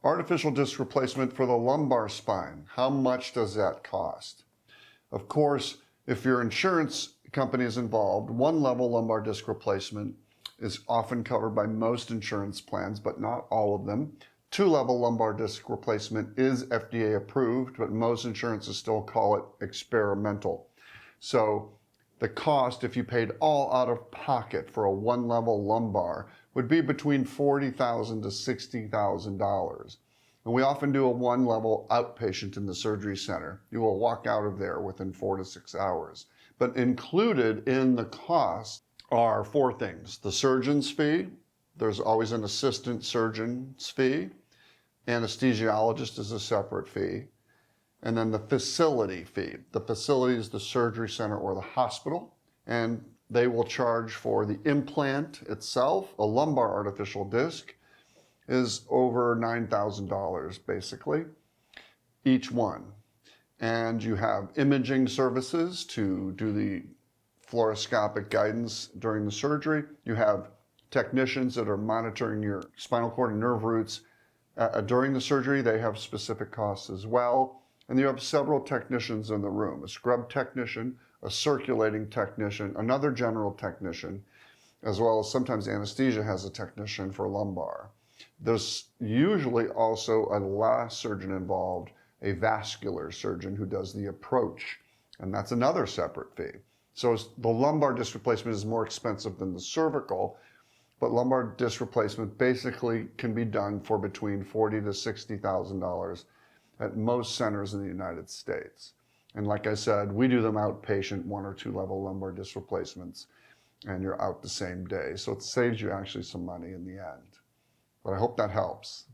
Artificial disc replacement for the lumbar spine. How much does that cost? Of course, if your insurance company is involved, one-level lumbar disc replacement is often covered by most insurance plans, but not all of them. Two-level lumbar disc replacement is FDA approved, but most insurances still call it experimental. So the cost, if you paid all out of pocket for a one-level lumbar, would be between $40,000 to $60,000. And we often do a one-level outpatient in the surgery center. You will walk out of there within 4 to 6 hours. But included in the cost are 4 things. The surgeon's fee, there's always an assistant surgeon's fee. Anesthesiologist is a separate fee. And then the facility fee. The facility is the surgery center or the hospital, and they will charge for the implant itself. A lumbar artificial disc is over $9,000 basically, each one. And you have imaging services to do the fluoroscopic guidance during the surgery. You have technicians that are monitoring your spinal cord and nerve roots during the surgery. They have specific costs as well. And you have several technicians in the room, a scrub technician, a circulating technician, another general technician, as well as sometimes anesthesia has a technician for lumbar. There's usually also a last surgeon involved, a vascular surgeon who does the approach, and that's another separate fee. So the lumbar disc replacement is more expensive than the cervical, but lumbar disc replacement basically can be done for between $40,000 to $60,000 at most centers in the United States. And like I said, we do them outpatient 1 or 2 level lumbar disc replacements, and you're out the same day. So it saves you actually some money in the end. But I hope that helps.